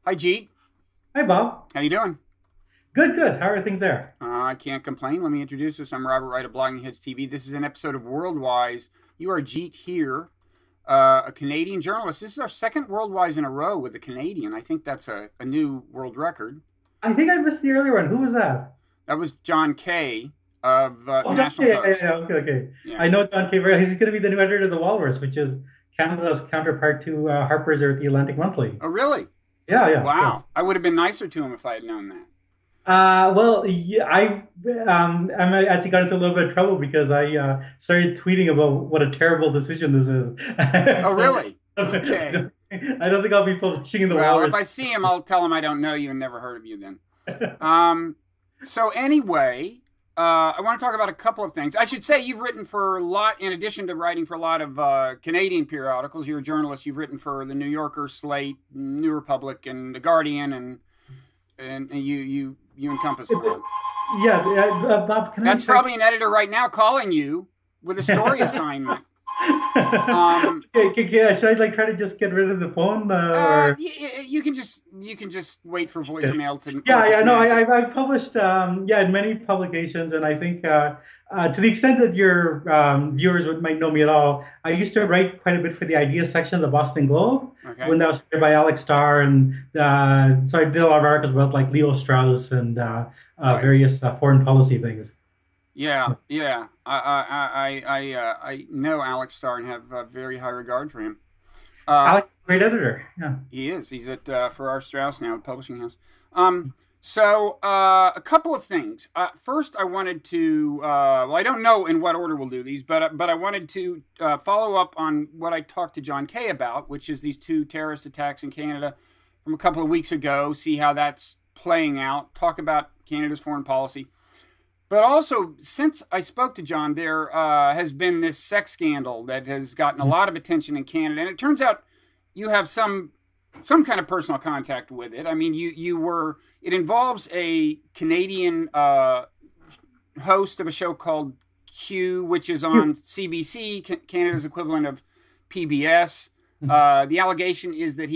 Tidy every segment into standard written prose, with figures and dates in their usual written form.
Hi, Jeet. Hi, Bob. How you doing? Good, good. How are things there? I can't complain. Let me introduce us. I'm Robert Wright of Blogging Heads TV. This is an episode of Worldwise. You are Jeet Heer, a Canadian journalist. This is our second Worldwise in a row with a Canadian. I think that's a new world record. I think I missed the earlier one. Who was that? That was John Kay of the Oh, John National Kay. Post. Okay, okay. Yeah. I know John Kay. He's going to be the new editor of the Walrus, which is Canada's counterpart to Harper's or the Atlantic Monthly. Oh, really? Yeah, yeah, yes. Wow. I would have been nicer to him if I had known that. Well, yeah, I actually got into a little bit of trouble because I started tweeting about what a terrible decision this is. Oh, So really? Okay. I don't think I'll be publishing in the Well, if Walrus. I see him, I'll tell him I don't know you and never heard of you then. So anyway, I want to talk about a couple of things. I should say you've written for a lot, in addition to writing for a lot of Canadian periodicals. You're a journalist. You've written for the New Yorker, Slate, New Republic, and the Guardian, and you encompass the world. Yeah, Bob, can I That's check? probably an editor right now calling you with a story assignment. Should I like try to just get rid of the phone or? You can just wait for voicemail to Yeah, work yeah, its no, magic. I've published in many publications, and I think to the extent that your viewers might know me at all, I used to write quite a bit for the Ideas section of the Boston Globe Okay. when that was started by Alex Starr, and so I did a lot of articles about like Leo Strauss and Right. various foreign policy things. Yeah, yeah. I know Alex Starr and have a very high regard for him. Uh, Alex is a great editor. Yeah. he is. He's at Farrar Straus now, publishing house. A couple of things. First, I wanted to. Well, I don't know in what order we'll do these, but I wanted to follow up on what I talked to John Kay about, which is these two terrorist attacks in Canada from a couple of weeks ago. See how that's playing out. Talk about Canada's foreign policy. But also, since I spoke to John, there has been this sex scandal that has gotten a lot of attention in Canada, and it turns out you have some kind of personal contact with it. I mean, you were. It involves a Canadian host of a show called Q, which is on CBC, Canada's equivalent of PBS. The allegation is that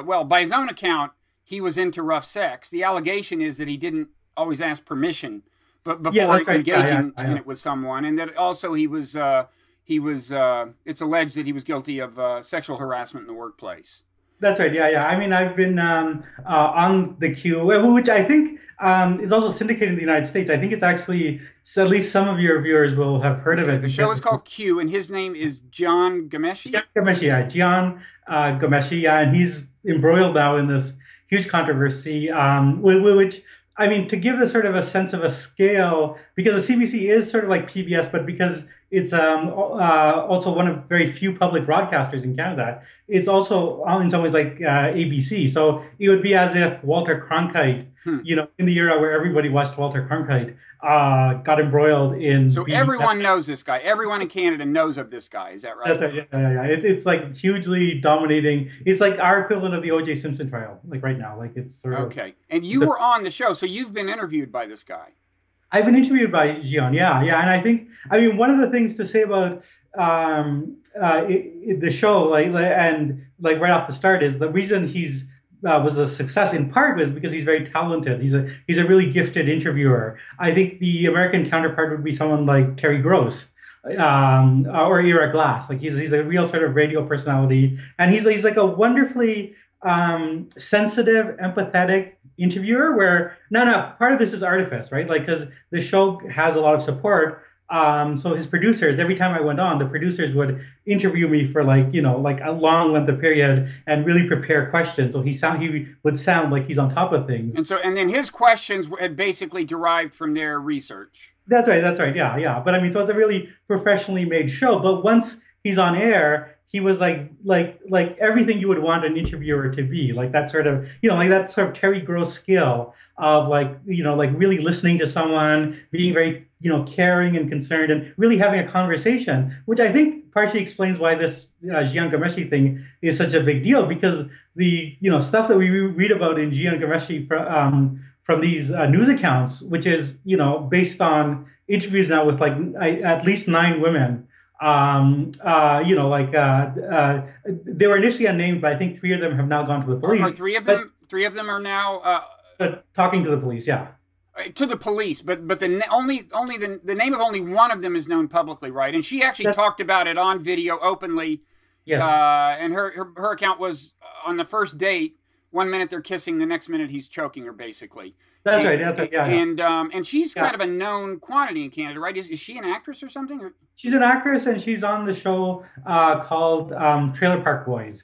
well, by his own account, he was into rough sex. The allegation is that he didn't always ask permission but Yeah, before that's right. Yeah, engaging yeah, in yeah. it with someone, and that also he was it's alleged that he was guilty of sexual harassment in the workplace. That's right. Yeah, yeah. I mean, I've been on the queue, which I think is also syndicated in the United States. I think it's actually, so at least some of your viewers will have heard of Okay, it the show because is called Q, and his name is John Ghomeshi. Jian Ghomeshi, yeah, Jian Ghomeshi, yeah, and he's embroiled now in this huge controversy, which, I mean, to give a sort of a sense of a scale, because the CBC is sort of like PBS, but because it's also one of very few public broadcasters in Canada, it's also in some ways like ABC. So it would be as if Walter Cronkite, Hmm. in the era where everybody watched Walter Cronkite, got embroiled in So BBS. everyone knows this guy. Everyone in Canada knows of this guy. Is that That's right? right. Yeah, yeah, yeah. It's like hugely dominating. It's like our equivalent of the O.J. Simpson trial, like right now. Like it's sort of. Okay, and It's you a, were on the show, so you've been interviewed by this guy. I've been interviewed by Jian. Yeah, yeah, and I think I mean one of the things to say about the show, and like right off the start, is the reason he's was a success in part was because he's very talented. He's a really gifted interviewer. I think the American counterpart would be someone like Terry Gross, or Ira Glass. Like he's a real sort of radio personality, and he's like a wonderfully sensitive, empathetic interviewer. Where no, part of this is artifice, right? Like because the show has a lot of support. So his producers, every time I went on, the producers would interview me for like a long length of period and really prepare questions. So he would sound like he's on top of things. And then his questions had basically derived from their research. That's right. That's right. Yeah, yeah. But I mean, so it's a really professionally made show. But once he's on air, he was like everything you would want an interviewer to be. Like that sort of like that sort of Terry Gross skill of like really listening to someone, being very caring and concerned, and really having a conversation. Which I think partially explains why this Jian Ghomeshi thing is such a big deal because the stuff that we read about in Jian Ghomeshi from these news accounts, which is based on interviews now with at least 9 women. They were initially unnamed, but I think 3 of them have now gone to the Are police. three of But them Three of them are now talking to the police. Yeah. to the police, but only the name of only one of them is known publicly, right? And she actually talked about it on video openly. Yes. And her account was on the first date. 1 minute they're kissing, the next minute he's choking her, basically. That's right. That's right. Yeah. And she's kind of a known quantity in Canada, right? Is she an actress or something? She's an actress, and she's on the show called Trailer Park Boys,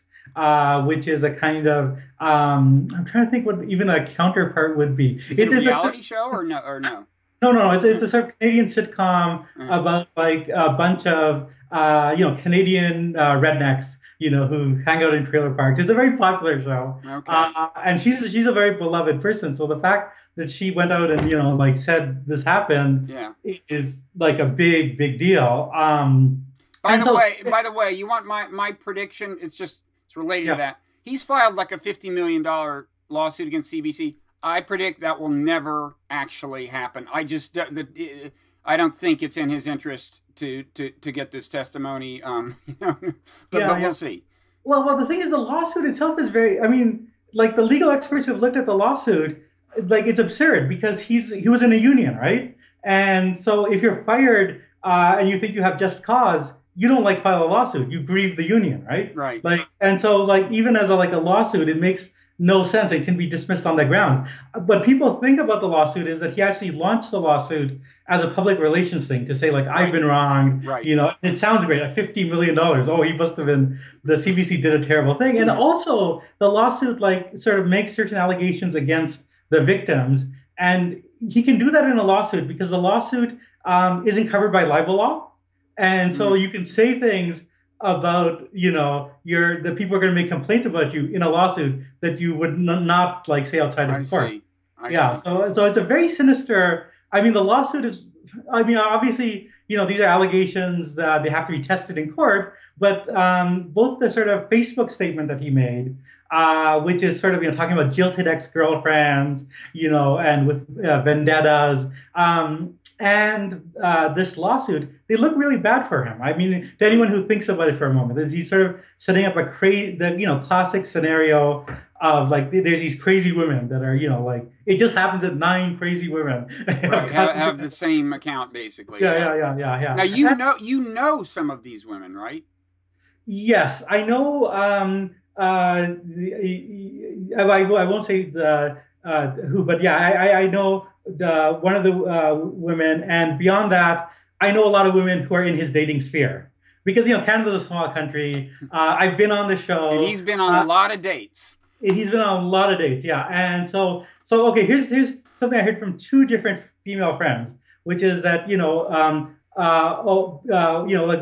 which is a kind of I'm trying to think what even a counterpart would be. Is it a reality show or no? No. It's a sort of Canadian sitcom about like a bunch of Canadian rednecks, who hang out in trailer parks. It's a very popular show. Okay. And she's a very beloved person. So the fact that she went out and like said this happened is like a big deal. By the way, you want my prediction? It's related to that. He's filed like a $50 million lawsuit against CBC. I predict that will never actually happen. I don't think it's in his interest to get this testimony. But we'll see. Well, the thing is, the lawsuit itself is very. I mean, like the legal experts who have looked at the lawsuit, like it's absurd because he was in a union, right? And so if you're fired and you think you have just cause, you don't file a lawsuit. You grieve the union, right? Right. And so even as a lawsuit, it makes no sense. It can be dismissed on the ground. But people think about the lawsuit is that he actually launched the lawsuit as a public relations thing to say I've been wrong. Right. It sounds great. $50 million. Oh, he must have been. The CBC did a terrible thing. And also the lawsuit sort of makes certain allegations against the victims, and he can do that in a lawsuit because the lawsuit isn't covered by libel law, and so you can say things about the people are going to make complaints about you in a lawsuit that you would not say outside of court. I see. So it's a very sinister. I mean, the lawsuit is. I mean, obviously, these are allegations that they have to be tested in court. But both the sort of Facebook statement that he made, which is sort of talking about jilted ex-girlfriends, and with vendettas. And this lawsuit, they look really bad for him. I mean, to anyone who thinks about it for a moment, he's sort of setting up the classic scenario of there's these crazy women that are, it just happens that 9 crazy women have the same account basically. Yeah. Now you know some of these women, right? Yes, I know. I won't say who, but yeah, I know one of the women, and beyond that, I know a lot of women who are in his dating sphere because Canada's a small country. I've been on the show, and he's been on a lot of dates. He's been on a lot of dates, yeah. And so okay, here's something I heard from 2 different female friends, which is that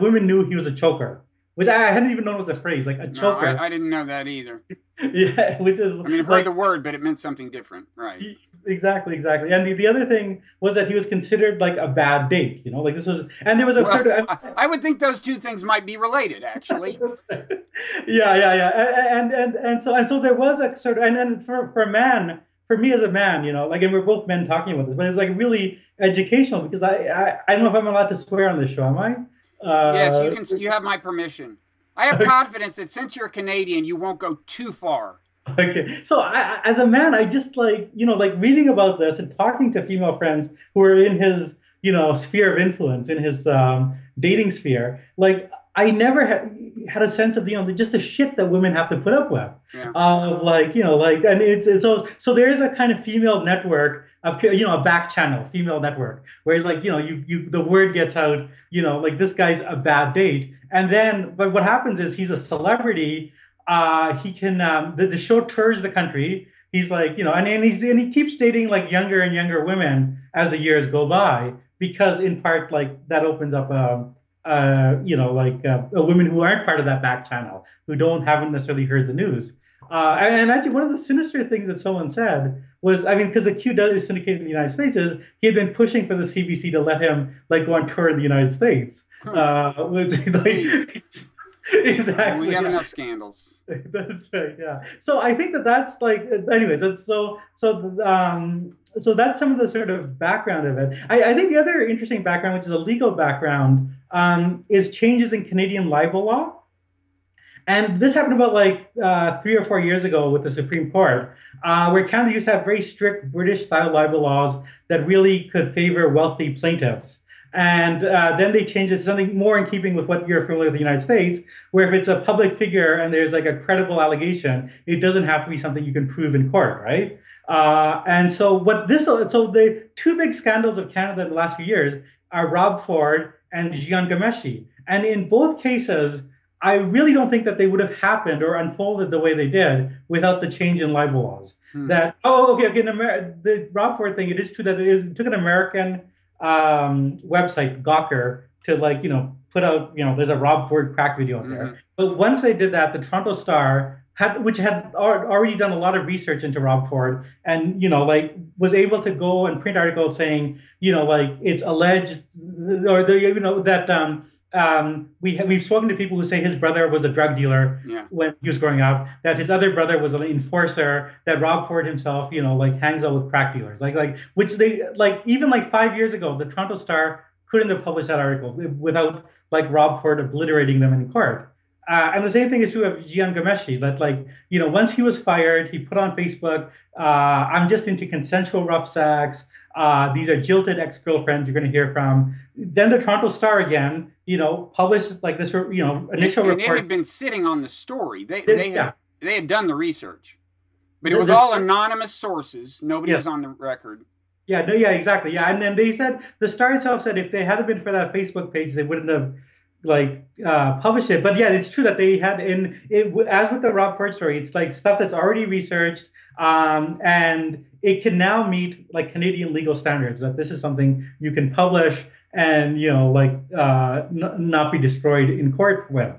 women knew he was a choker. Which I hadn't even known was a phrase, a choker. No, I didn't know that either. Yeah, which is. I mean, I've heard the word, but it meant something different, right? Exactly. And the other thing was that he was considered a bad date. This was, and there was a sort of. I would think those 2 things might be related, actually. Yeah. And so there was a sort of, and then for a man, for me as a man, and we're both men talking about this, but it's really educational because I don't know if I'm allowed to swear on this show, am I? Yes, you can. You have my permission. I have confidence that since you're Canadian, you won't go too far. Okay, so as a man, I just reading about this and talking to female friends who are in his sphere of influence, in his dating sphere. I never had a sense of just the shit that women have to put up with. Yeah. And it's so there is a kind of female network of a back channel female network where the word gets out this guy's a bad date, and then but what happens is he's a celebrity. He can the show tours the country. He's and he keeps dating younger and younger women as the years go by because in part that opens up women who aren't part of that back channel, who haven't necessarily heard the news. And actually, one of the sinister things that someone said was, because the Q is syndicated in the United States, is he had been pushing for the CBC to let him go on tour in the United States. Exactly. We have enough scandals. That's right. Yeah. So I think that's anyways. So that's some of the sort of background of it. I think the other interesting background, which is a legal background, is changes in Canadian libel law. And this happened about like 3 or 4 years ago with the Supreme Court, where Canada used to have very strict British-style libel laws that really could favor wealthy plaintiffs. And then they changed it to something more in keeping with what you're familiar with the United States, where if it's a public figure and there's like a credible allegation, it doesn't have to be something you can prove in court, right? And so so the two big scandals of Canada in the last few years are Rob Ford and Jian Ghomeshi. And in both cases, I really don't think that they would have happened or unfolded the way they did without the change in libel laws. Okay. The Rob Ford thing, it is true that it took an American website, Gawker, to put out, there's a Rob Ford crack video out there. But once they did that, the Toronto Star, which had already done a lot of research into Rob Ford, and was able to go and print articles saying, it's alleged, or we've spoken to people who say his brother was a drug dealer when he was growing up, that his other brother was an enforcer, that Rob Ford himself, hangs out with crack dealers, which they even 5 years ago, the Toronto Star couldn't have published that article without Rob Ford obliterating them in court. And the same thing is true of Jian Ghomeshi, that once he was fired, he put on Facebook, I'm just into consensual rough sex. These are jilted ex-girlfriends you're going to hear from. Then the Toronto Star again, published this, initial report. And they had been sitting on the story. They had done the research, but it was all anonymous sources. Nobody was on the record. Yeah, exactly. Yeah, and then they said, the Star itself said if they hadn't been for that Facebook page, they wouldn't have published it. But yeah, it's true that they had as with the Rob Ford story, it's stuff that's already researched, and it can now meet Canadian legal standards, that this is something you can publish and not be destroyed in court with.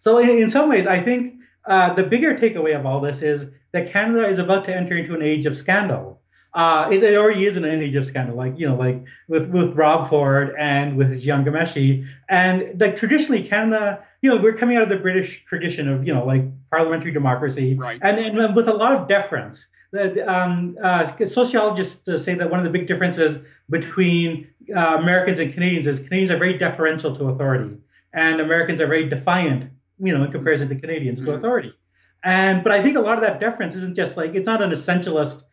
So in some ways, I think the bigger takeaway of all this is that Canada is about to enter into an age of scandal. It already is an age of scandal, with Rob Ford and with Jian Ghomeshi. And traditionally, Canada, we're coming out of the British tradition of, parliamentary democracy, right. and with a lot of deference. Sociologists say that one of the big differences between Americans and Canadians is Canadians are very deferential to authority, and Americans are very defiant, in comparison to Canadians to authority. But I think a lot of that deference isn't just it's not an essentialist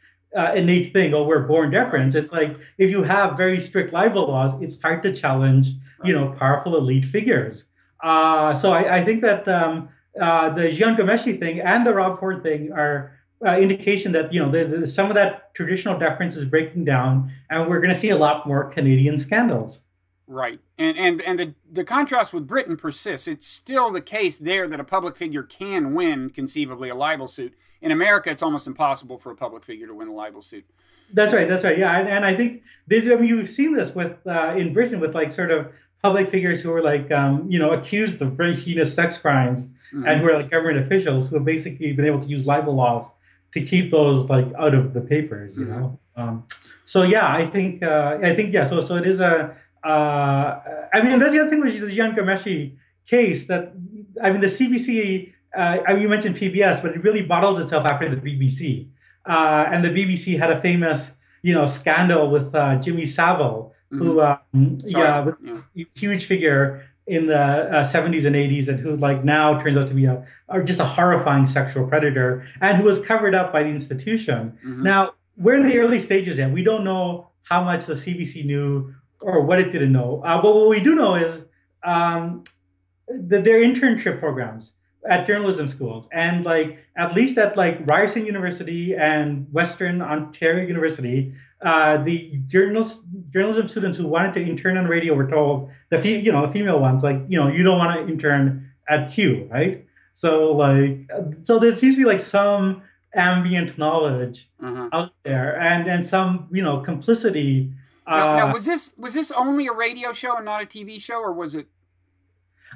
innate thing, we're born deference. It's if you have very strict libel laws, it's hard to challenge, powerful elite figures. So I think that the Jian Ghomeshi thing and the Rob Ford thing are indication that, some of that traditional deference is breaking down, and we're going to see a lot more Canadian scandals. Right. And the contrast with Britain persists. It's still the case there that a public figure can win, conceivably, a libel suit. In America, it's almost impossible for a public figure to win a libel suit. That's right. Yeah. And I think you've seen this with in Britain with sort of public figures who are accused of very heinous sex crimes, and who are government officials who have basically been able to use libel laws to keep those out of the papers, So yeah, I think So it is a. That's the other thing with the Jian Ghomeshi case, that, the CBC, you mentioned PBS, but it really bottled itself after the BBC. And the BBC had a famous, scandal with Jimmy Savile, who was a huge figure in the 70s and 80s, and who now turns out to be just a horrifying sexual predator, and who was covered up by the institution. Now, we're in the early stages yet. We don't know how much the CBC knew or what it didn't know. But what we do know is that there are internship programs at journalism schools, and at least at Ryerson University and Western Ontario University, the journalism students who wanted to intern on radio were told, the female ones, you don't want to intern at Q, right? So so there seems to be some ambient knowledge out there, and some complicity. Now, was this only a radio show and not a TV show, or was it?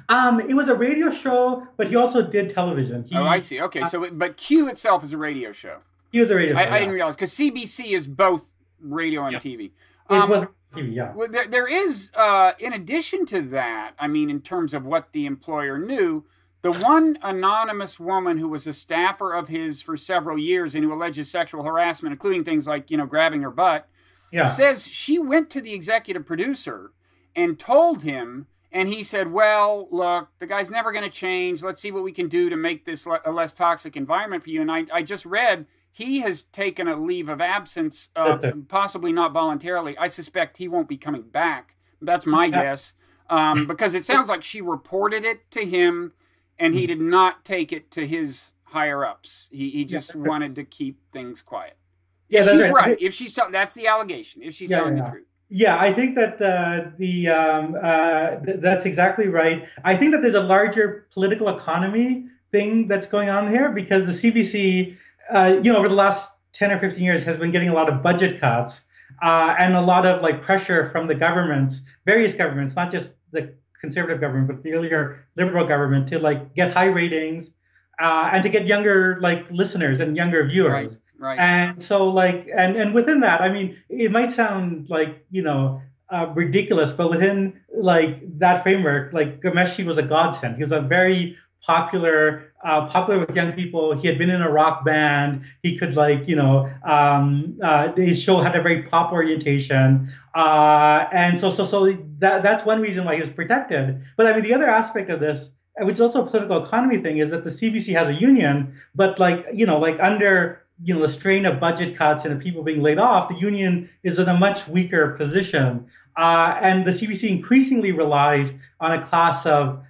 It was a radio show, but he also did television. I see. Okay, but Q itself is a radio show. He was a radio show. I didn't realize, because CBC is both radio and TV. It was TV, yeah. Well, there is, in addition to that, in terms of what the employer knew, the one anonymous woman who was a staffer of his for several years and who alleges sexual harassment, including things like grabbing her butt. Yeah. Says she went to the executive producer and told him And he said, well, look, the guy's never going to change. Let's see what we can do to make this a less toxic environment for you. And I just read he has taken a leave of absence, possibly not voluntarily. I suspect he won't be coming back. That's my guess, because it sounds like she reported it to him, and he did not take it to his higher-ups. He just wanted to keep things quiet. Yeah, if she's right. If she's that's the allegation. If she's telling the truth. Yeah, I think that that's exactly right. I think that there's a larger political economy thing that's going on here because the CBC, over the last 10 or 15 years has been getting a lot of budget cuts and a lot of like pressure from the governments, various governments, not just the conservative government, but the earlier liberal government to like get high ratings and to get younger like listeners and younger viewers. Right. Right. And so like, and within that, I mean, it might sound like, ridiculous, but within like that framework, like Ghomeshi was a godsend. He was a very popular with young people. He had been in a rock band. He could like, his show had a very pop orientation. And so that's one reason why he was protected. But I mean, the other aspect of this, which is also a political economy thing, is that the CBC has a union, but like, under the strain of budget cuts and of people being laid off, the union is in a much weaker position. And the CBC increasingly relies on a class of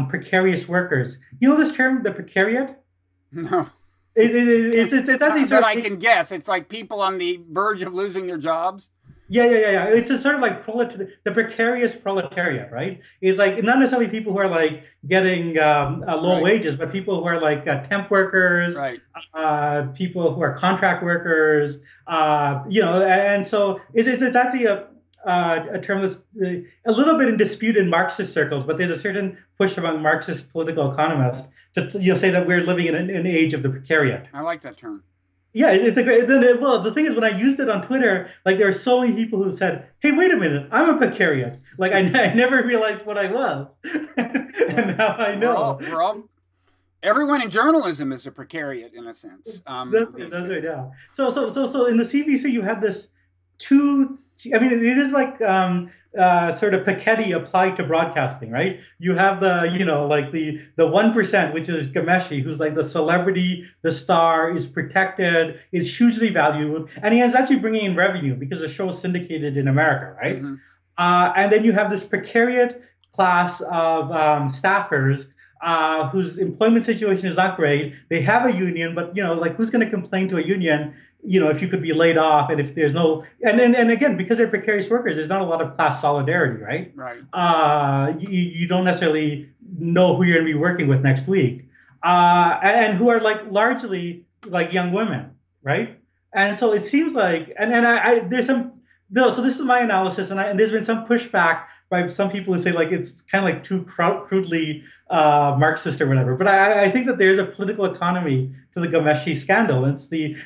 precarious workers. You know this term, the precariat? No. It's actually that I can guess. It's like people on the verge of losing their jobs. Yeah. It's a sort of like the precarious proletariat, right? It's like not necessarily people who are like getting low wages, but people who are like temp workers, people who are contract workers, and so it's actually a term that's a little bit in dispute in Marxist circles, but there's a certain push among Marxist political economists to say that we're living in an age of the precariat. I like that term. Yeah, it's a great. Well, the thing is, when I used it on Twitter, like there are so many people who said, "Hey, wait a minute, I'm a precariat." Like I never realized what I was, and now I know. We're all everyone in journalism is a precariat in a sense. That's right. Yeah. So in the CBC, you have this two. I mean, it is like sort of Piketty applied to broadcasting, right? You have the, like the 1%, which is Ghomeshi, who's like the celebrity, the star, is protected, is hugely valued, and he is actually bringing in revenue because the show is syndicated in America, right? Mm-hmm. And then you have this precariat class of staffers whose employment situation is not great. They have a union, but, like who's going to complain to a union? If you could be laid off and if there's no, and again, because they're precarious workers, there's not a lot of class solidarity, right? Right. You don't necessarily know who you're going to be working with next week, and who are like largely like young women, right? And so it seems like, and there's some, so this is my analysis, and there's been some pushback by some people who say like it's kind of like too crudely Marxist or whatever. But I think that there's a political economy to the Ghomeshi scandal. It's the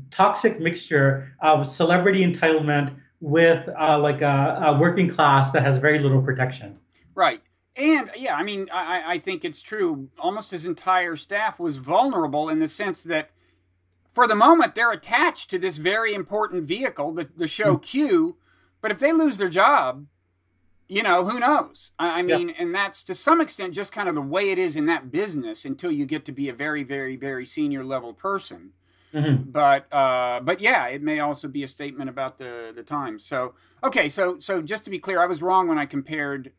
toxic mixture of celebrity entitlement with like a working class that has very little protection. Right. And yeah, I mean, I think it's true. Almost his entire staff was vulnerable in the sense that for the moment they're attached to this very important vehicle, the show Q. But if they lose their job, who knows? I mean, and that's to some extent just kind of the way it is in that business until you get to be a very, very, very senior level person. Mm-hmm. But yeah, it may also be a statement about the times. So, okay. So just to be clear, I was wrong when I compared,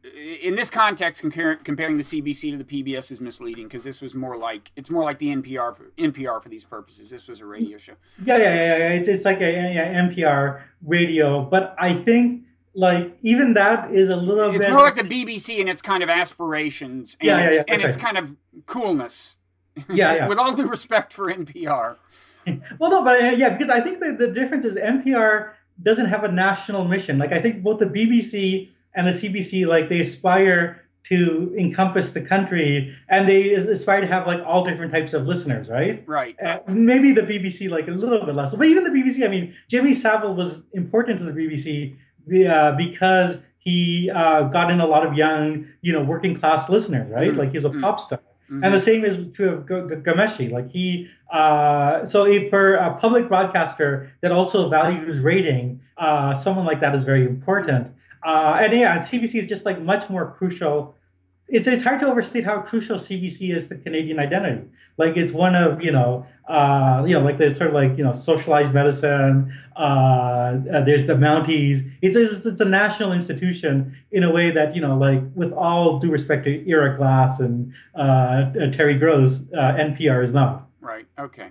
in this context, comparing the CBC to the PBS is misleading because this was more like the NPR for these purposes. This was a radio show. Yeah. It's like a NPR radio, but I think like even that is a little bit. It's more like the BBC and its kind of aspirations and its kind of coolness. Yeah. With all due respect for NPR. Well, no, but because I think the difference is NPR doesn't have a national mission. Like I think both the BBC and the CBC, like they aspire to encompass the country, and they aspire to have like all different types of listeners, right? Right. Maybe the BBC like a little bit less, but even the BBC. I mean, Jimmy Savile was important to the BBC because he got in a lot of young, working class listeners, right? Mm-hmm. Like he was a pop star. Mm-hmm. And the same is true of Ghomeshi. Like he, for a public broadcaster that also values rating, someone like that is very important. And yeah, CBC is just like much more crucial. It's hard to overstate how crucial CBC is to Canadian identity. Like it's one of like the sort of like socialized medicine. There's the Mounties. It's a national institution in a way that like with all due respect to Ira Glass and Terry Gross, NPR is not. Right. Okay.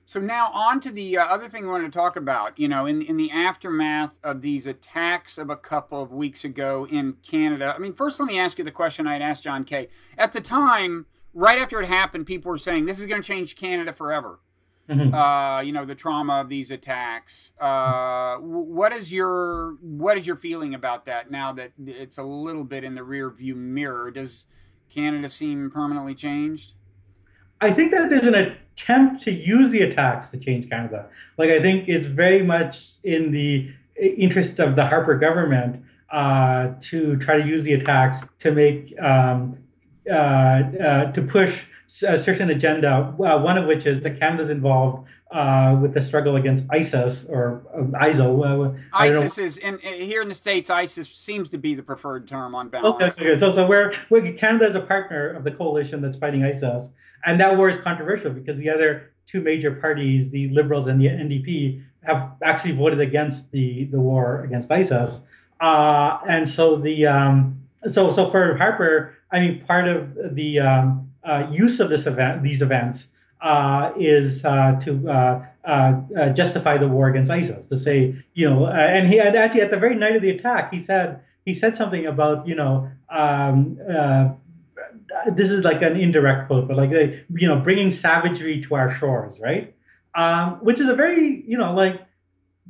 So now on to the other thing I wanted to talk about. In the aftermath of these attacks of a couple of weeks ago in Canada. I mean, first let me ask you the question I had asked John Kay. At the time, right after it happened, people were saying this is going to change Canada forever. Mm-hmm. The trauma of these attacks. What is your feeling about that now that it's a little bit in the rear view mirror? Does Canada seem permanently changed? I think that there's an attempt to use the attacks to change Canada. Like, I think it's very much in the interest of the Harper government to try to use the attacks to make to push a certain agenda. One of which is that Canada's involved with the struggle against ISIS or ISIL. ISIS is here in the States. ISIS seems to be the preferred term on balance. Okay. So we're Canada is a partner of the coalition that's fighting ISIS, and that war is controversial because the other two major parties, the Liberals and the NDP, have actually voted against the war against ISIS. And so so for Harper, I mean, part of the use of these events is to justify the war against ISIS. To say, and he had actually at the very night of the attack, he said something about, this is like an indirect quote, but like, bringing savagery to our shores, right? Which is a very,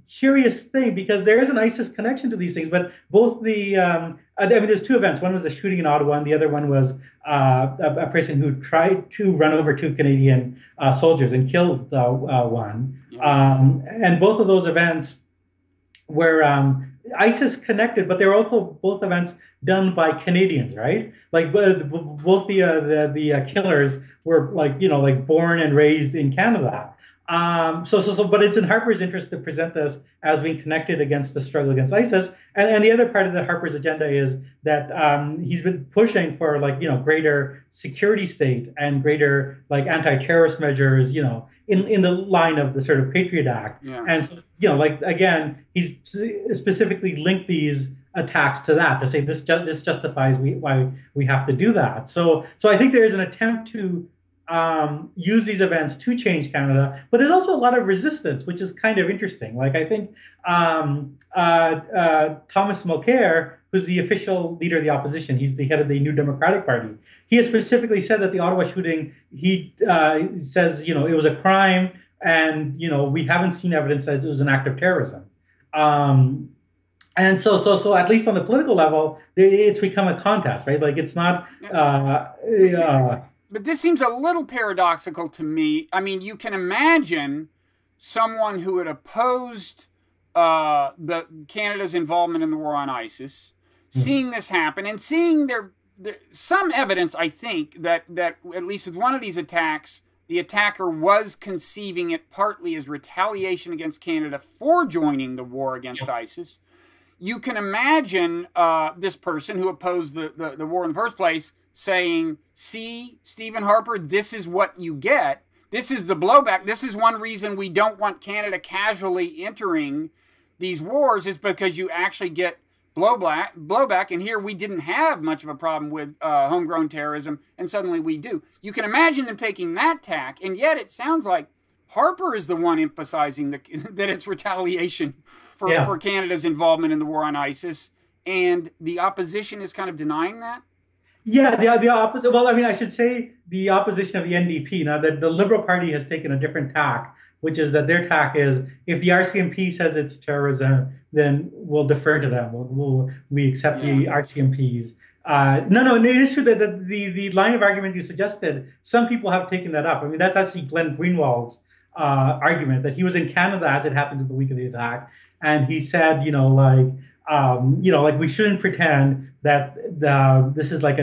curious thing because there is an ISIS connection to these things, but both there's two events. One was a shooting in Ottawa, and the other one was a person who tried to run over two Canadian soldiers and killed one. Yeah. And both of those events were ISIS connected, but they were also both events done by Canadians, right? Like both the killers were like born and raised in Canada. But it's in Harper's interest to present this as being connected against the struggle against ISIS. And the other part of the Harper's agenda is that he's been pushing for greater security state and greater anti-terrorist measures, in the line of the sort of Patriot Act. Yeah. And so, again, he's specifically linked these attacks to that to say this justifies why we have to do that. So I think there is an attempt to use these events to change Canada, but there's also a lot of resistance, which is kind of interesting. Like I think Thomas Mulcair, who's the official leader of the opposition, he's the head of the New Democratic Party. He has specifically said that the Ottawa shooting, he says, it was a crime, and we haven't seen evidence that it was an act of terrorism. And so at least on the political level, it's become a contest, right? Like it's not. But this seems a little paradoxical to me. I mean, you can imagine someone who had opposed the Canada's involvement in the war on ISIS, seeing this happen and seeing some evidence, I think, that at least with one of these attacks, the attacker was conceiving it partly as retaliation against Canada for joining the war against ISIS. You can imagine this person who opposed the war in the first place saying, see, Stephen Harper, this is what you get. This is the blowback. This is one reason we don't want Canada casually entering these wars is because you actually get blowback. And here we didn't have much of a problem with homegrown terrorism, and suddenly we do. You can imagine them taking that tack, and yet it sounds like Harper is the one emphasizing that it's retaliation for Canada's involvement in the war on ISIS, and the opposition is kind of denying that? Yeah, the opposite. Well, I mean, I should say the opposition of the NDP. Now, the Liberal Party has taken a different tack, which is that their tack is if the RCMP says it's terrorism, then we'll defer to them. We accept the RCMPs. No, it is true that the line of argument you suggested, some people have taken that up. I mean, that's actually Glenn Greenwald's argument that he was in Canada as it happens at the week of the attack, and he said, we shouldn't pretend that this is like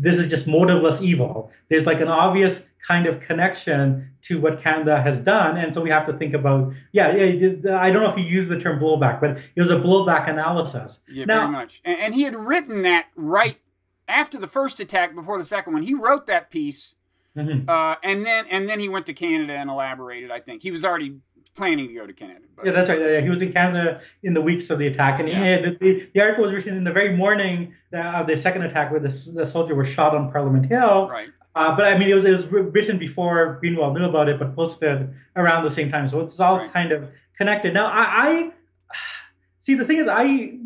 this is just motiveless evil. There's like an obvious kind of connection to what Canada has done, and so we have to think about. Yeah, I don't know if he used the term blowback, but it was a blowback analysis. Yeah, very much. And he had written that right after the first attack, before the second one. He wrote that piece, and then he went to Canada and elaborated. I think he was already planning to go to Canada. But. Yeah, that's right. Yeah, he was in Canada in the weeks of the attack, and the article was written in the very morning of the second attack, where the soldier was shot on Parliament Hill. Right. But I mean, it was written before Greenwald knew about it, but posted around the same time, so it's all kind of connected. Now, I see. The thing is, I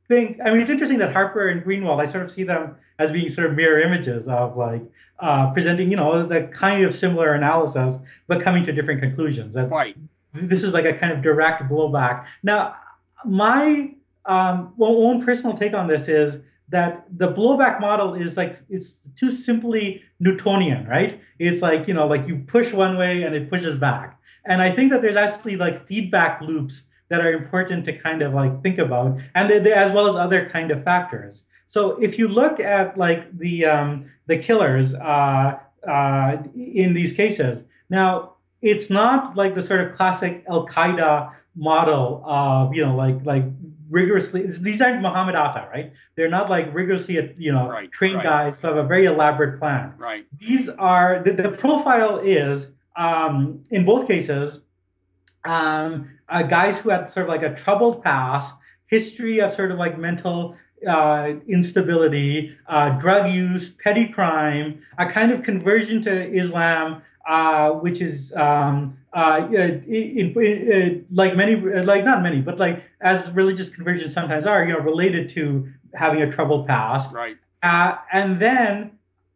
think, I mean, it's interesting that Harper and Greenwald, I sort of see them as being sort of mirror images of like presenting, the kind of similar analysis, but coming to different conclusions. Right. This is like a kind of direct blowback. Now, my own personal take on this is that the blowback model is like, it's too simply Newtonian, right? It's like, like you push one way and it pushes back. And I think that there's actually like feedback loops that are important to kind of like think about, and as well as other kind of factors. So if you look at like the killers in these cases, now, it's not like the sort of classic Al-Qaeda model of, like rigorously, these aren't Muhammad Atta, right? They're not like rigorously, trained guys who have a very elaborate plan. Right. These are, the profile is, in both cases, guys who had sort of like a troubled past, history of sort of like mental instability, drug use, petty crime, a kind of conversion to Islam, which is like many, like not many, but like as religious conversions sometimes are, related to having a troubled past. Right. And then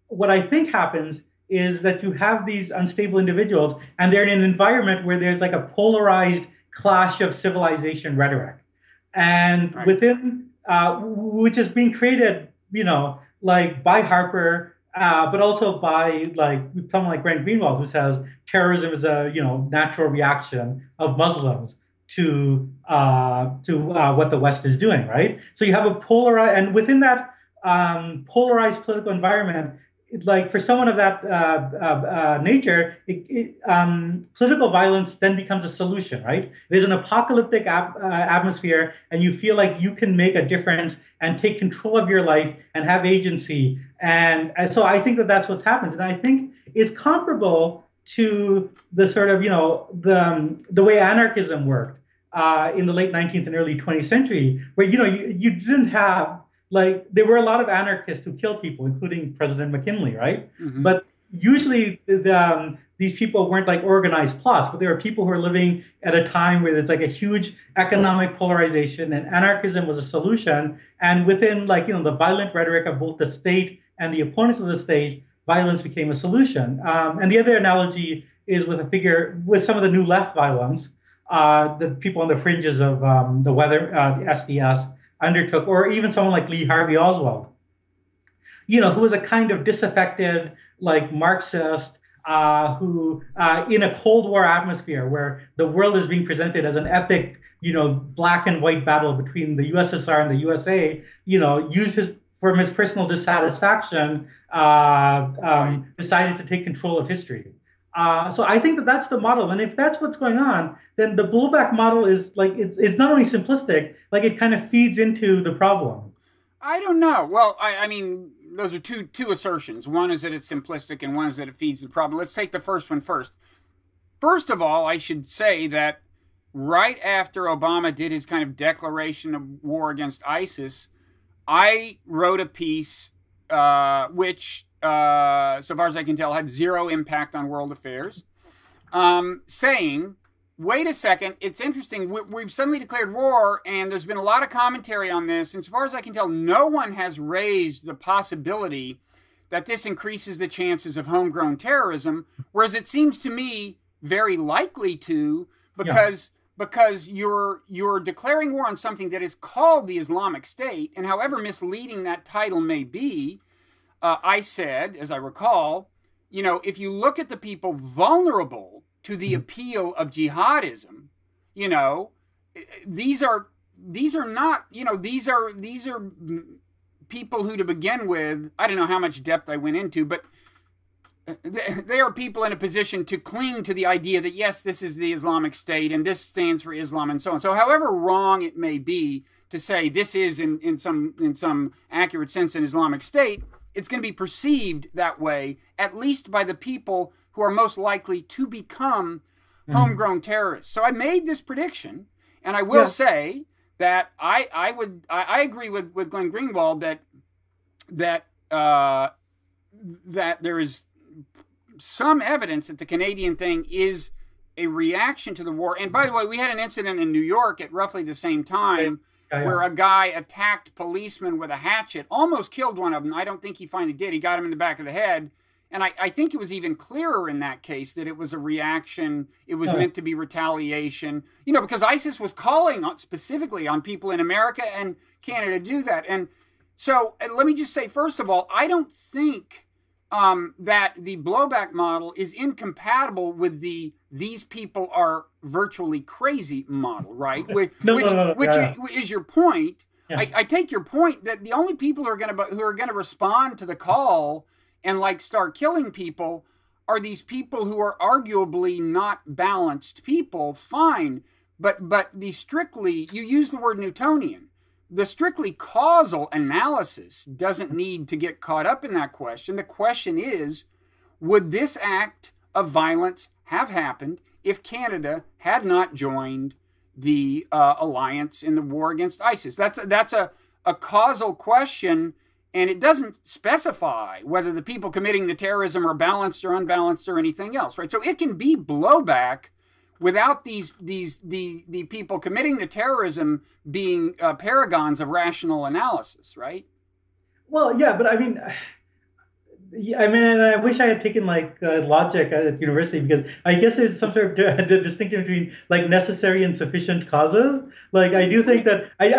what I think happens is that you have these unstable individuals, and they're in an environment where there's like a polarized clash of civilization rhetoric, and within which is being created, like by Harper. But also by like someone like Grant Greenwald, who says terrorism is a natural reaction of Muslims to what the West is doing, right? So you have a polarized, and within that polarized political environment, like for someone of that nature, political violence then becomes a solution, right? There's an apocalyptic atmosphere, and you feel like you can make a difference and take control of your life and have agency. And so I think that that's what happens. And I think it's comparable to the sort of, the way anarchism worked in the late 19th and early 20th century, where, you didn't have, like, there were a lot of anarchists who killed people, including President McKinley, right? Mm-hmm. But usually these people weren't like organized plots, but there were people who were living at a time where there's like a huge economic polarization, and anarchism was a solution. And within like, the violent rhetoric of both the state and the opponents of the state, violence became a solution. And the other analogy is with some of the new left violence, the people on the fringes of the SDS undertook, or even someone like Lee Harvey Oswald, who was a kind of disaffected, like Marxist, who in a Cold War atmosphere where the world is being presented as an epic, black and white battle between the USSR and the USA, used from his personal dissatisfaction, decided to take control of history. So I think that that's the model. And if that's what's going on, then the blowback model is like, it's not only simplistic, like it kind of feeds into the problem. I don't know. Well, I mean, those are two assertions. One is that it's simplistic, and one is that it feeds the problem. Let's take the first one first. First of all, I should say that right after Obama did his kind of declaration of war against ISIS, I wrote a piece which, so far as I can tell, had zero impact on world affairs, saying, wait a second, it's interesting, we've suddenly declared war, and there's been a lot of commentary on this, and so far as I can tell, no one has raised the possibility that this increases the chances of homegrown terrorism, whereas it seems to me very likely to, because you're declaring war on something that is called the Islamic State, and however misleading that title may be, I said, as I recall, if you look at the people vulnerable to the appeal of jihadism, these are not, these are people who, to begin with, I don't know how much depth I went into, but they are people in a position to cling to the idea that, yes, this is the Islamic State and this stands for Islam and so on. So however wrong it may be to say this is in some accurate sense an Islamic State, it's going to be perceived that way, at least by the people who are most likely to become homegrown terrorists. So I made this prediction, and I will say that I agree with Glenn Greenwald that there is some evidence that the Canadian thing is a reaction to the war. And by the way, we had an incident in New York at roughly the same time where a guy attacked policemen with a hatchet, almost killed one of them. I don't think he finally did. He got him in the back of the head. And I think it was even clearer in that case that it was a reaction. It was meant to be retaliation, because ISIS was calling specifically on people in America and Canada to do that. And so let me just say, first of all, I don't think that the blowback model is incompatible with these people are virtually crazy model, right? Which is your point. Yeah. I take your point that the only people who are going to respond to the call and start killing people are these people who are arguably not balanced people. Fine, but you use the word Newtonian. The strictly causal analysis doesn't need to get caught up in that question. The question is, would this act of violence have happened if Canada had not joined the alliance in the war against ISIS? That's a causal question, and it doesn't specify whether the people committing the terrorism are balanced or unbalanced or anything else, right? So it can be blowback without the people committing the terrorism being paragons of rational analysis, right? Well, yeah, but I mean, and I wish I had taken logic at university, because I guess there's some sort of the distinction between necessary and sufficient causes. I do think that I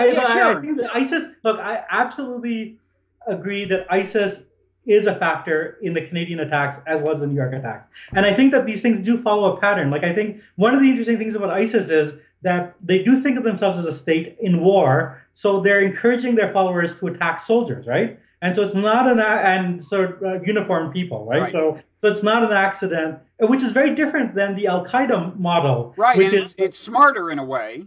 think that ISIS. Look, I absolutely agree that ISIS is a factor in the Canadian attacks, as was the New York attacks. And I think that these things do follow a pattern. I think one of the interesting things about ISIS is that they do think of themselves as a state in war, so they're encouraging their followers to attack soldiers, right? And so it's not uniformed people, right? So it's not an accident, which is very different than the Al Qaeda model, right? Which it's smarter in a way,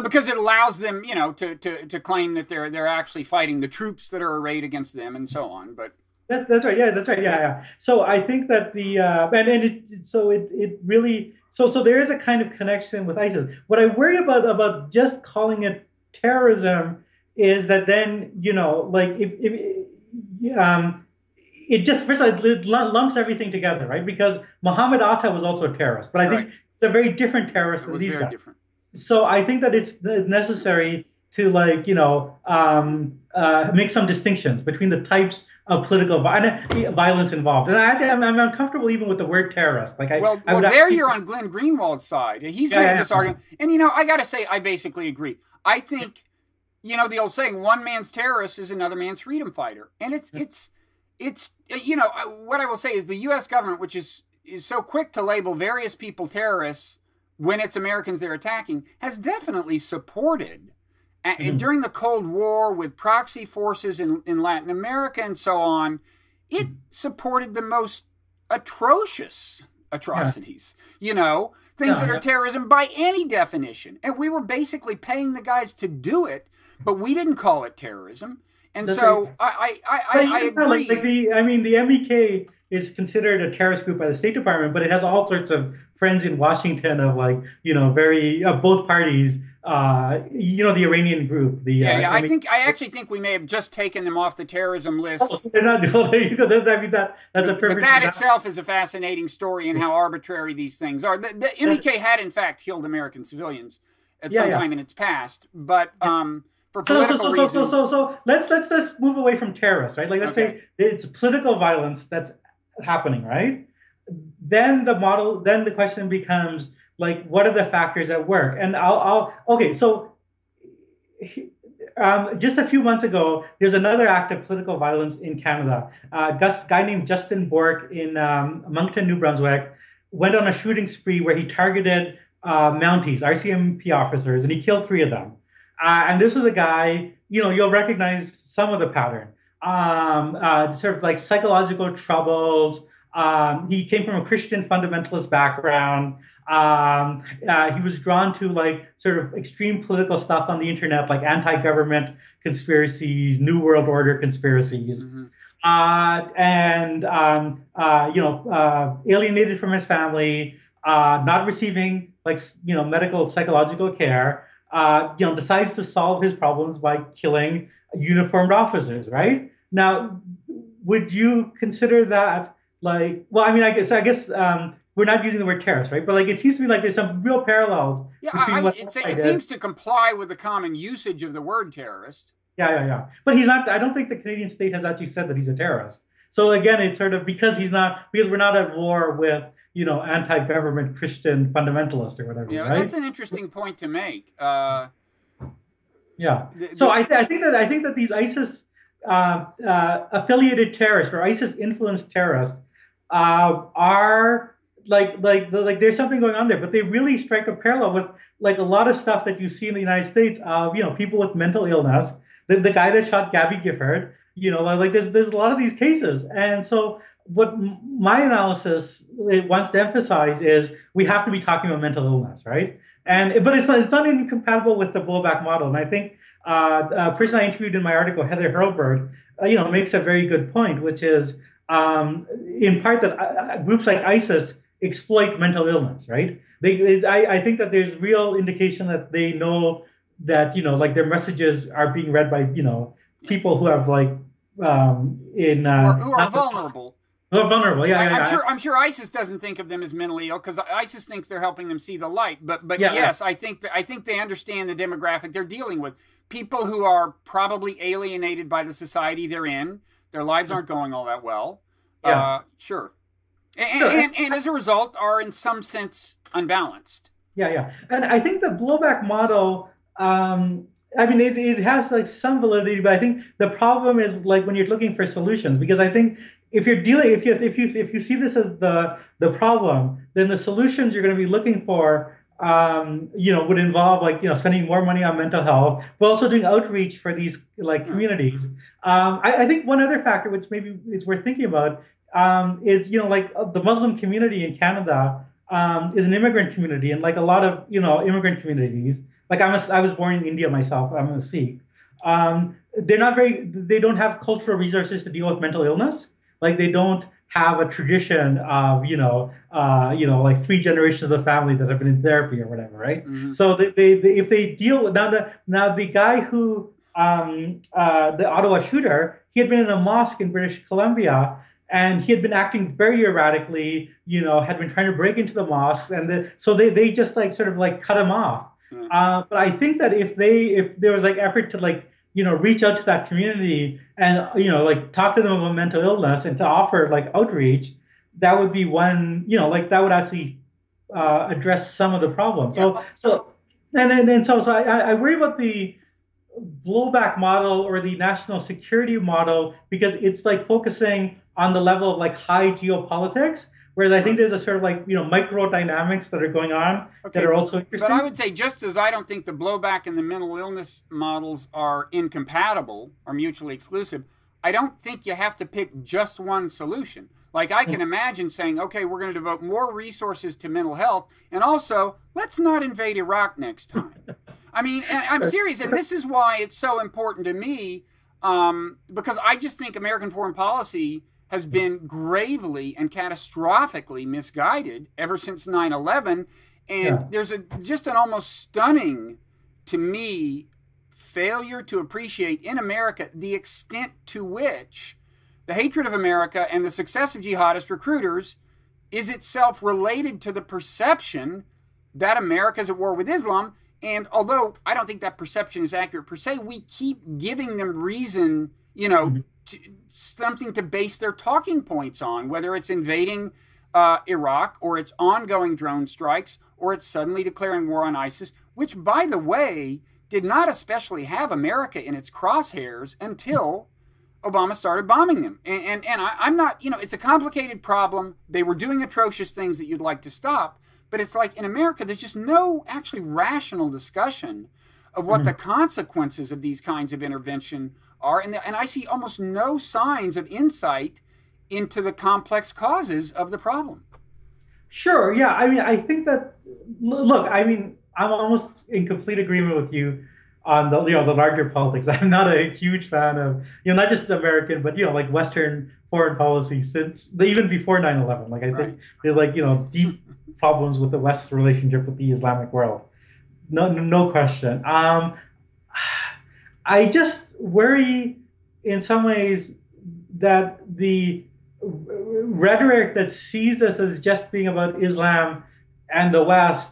because it allows them, to claim that they're actually fighting the troops that are arrayed against them and so on. But that's right, yeah. So I think that so there is a kind of connection with ISIS. What I worry about just calling it terrorism is that then it just first it lumps everything together, right? Because Muhammad Atta was also a terrorist, but I think it's a very different terrorist than these guys. Different. So I think that it's necessary to make some distinctions between the types of political violence involved. And I'm uncomfortable even with the word terrorist. You're on Glenn Greenwald's side. He's made this argument, and I got to say, I basically agree. I think the old saying, one man's terrorist is another man's freedom fighter, and it's what I will say is the U.S. government, which is so quick to label various people terrorists when it's Americans they're attacking, has definitely supported during the Cold War with proxy forces in Latin America and so on. It supported the most atrocious atrocities, things that are terrorism by any definition. And we were basically paying the guys to do it, but we didn't call it terrorism. And so I agree. The MEK is considered a terrorist group by the State Department, but it has all sorts of friends in Washington of both parties. The Iranian group. I actually think we may have just taken them off the terrorism list. Oh, so they're not. Well, there you go. That's a perfect. But that itself is a fascinating story in how arbitrary these things are. The MEK had in fact killed American civilians at some time in its past, but for political reasons. So let's move away from terrorists, right? Let's say it's political violence that's happening, right? Then the question becomes, what are the factors at work? And just a few months ago, there's another act of political violence in Canada. A guy named Justin Bork in Moncton, New Brunswick, went on a shooting spree where he targeted Mounties, RCMP officers, and he killed 3 of them. And this was a guy, you'll recognize some of the pattern. Sort of like psychological troubles. He came from a Christian fundamentalist background. He was drawn to like sort of extreme political stuff on the internet, like anti-government conspiracies, New World Order conspiracies. Mm-hmm. Alienated from his family, not receiving like medical psychological care. Decides to solve his problems by killing uniformed officers. Right now, would you consider that like? Well, I mean, I guess. We're not using the word terrorist, right? But like, it seems to me like there's some real parallels. Yeah, it seems to comply with the common usage of the word terrorist. Yeah. But he's not. I don't think the Canadian state has actually said that he's a terrorist. So again, it's sort of because we're not at war with anti-government Christian fundamentalist or whatever. Yeah, right? That's an interesting point to make. Yeah. So I think that these ISIS affiliated terrorists or ISIS influenced terrorists are like there's something going on there, but they really strike a parallel with like a lot of stuff that you see in the United States of people with mental illness. The guy that shot Gabby Gifford, like there's a lot of these cases, and so what my analysis wants to emphasize is we have to be talking about mental illness, right? But it's not incompatible with the blowback model, and I think a person I interviewed in my article, Heather Hurlburt, makes a very good point, which is in part that groups like ISIS exploit mental illness, right? I think that there's real indication that they know that like their messages are being read by people who have like who are vulnerable. Who are vulnerable, yeah. I'm sure ISIS doesn't think of them as mentally ill because ISIS thinks they're helping them see the light. But yes, I think they understand the demographic they're dealing with. People who are probably alienated by the society they're in. Their lives aren't going all that well. Yeah. Sure. And as a result, are in some sense unbalanced. Yeah. And I think the blowback model, it has like some validity, but I think the problem is like when you're looking for solutions, because I think if you see this as the problem, then the solutions you're going to be looking for, would involve like spending more money on mental health, but also doing outreach for these like communities. I think one other factor which maybe is worth thinking about is the Muslim community in Canada is an immigrant community, and like a lot of immigrant communities. Like I was born in India myself. I'm a Sikh. They don't have cultural resources to deal with mental illness. Like they don't have a tradition of like 3 generations of the family that have been in therapy or whatever, right? Mm-hmm. So if they deal with now the guy who the Ottawa shooter, he had been in a mosque in British Columbia. And he had been acting very erratically, had been trying to break into the mosques, and so they just like sort of like cut him off. Mm. But I think that if there was like effort to like reach out to that community and like talk to them about mental illness and to offer like outreach, that would be one that would actually address some of the problems. Yeah. So I worry about the blowback model or the national security model because it's like focusing on the level of like high geopolitics, whereas I think there's a sort of like micro dynamics that are going on that are also interesting. But I would say just as I don't think the blowback and the mental illness models are incompatible or mutually exclusive, I don't think you have to pick just one solution. Like I can imagine saying, okay, we're going to devote more resources to mental health, and also let's not invade Iraq next time. I mean, and I'm serious, and this is why it's so important to me, because I just think American foreign policy has been gravely and catastrophically misguided ever since 9/11, and there's just an almost stunning, to me, failure to appreciate in America the extent to which the hatred of America and the success of jihadist recruiters is itself related to the perception that America is at war with Islam. And although I don't think that perception is accurate per se, we keep giving them reason, something to base their talking points on, whether it's invading Iraq or it's ongoing drone strikes or it's suddenly declaring war on ISIS, which, by the way, did not especially have America in its crosshairs until Obama started bombing them. And I'm not, it's a complicated problem. They were doing atrocious things that you'd like to stop. But it's like in America, there's just no actually rational discussion of what the consequences of these kinds of intervention are. And I see almost no signs of insight into the complex causes of the problem. Sure. Yeah. I mean, I think that, look, I mean, I'm almost in complete agreement with you on the, the larger politics. I'm not a huge fan of, not just American, but, like Western foreign policy since even before 9/11. Like, I think there's like, deep problems with the West's relationship with the Islamic world. No question. I just worry in some ways that the rhetoric that sees this as just being about Islam and the West,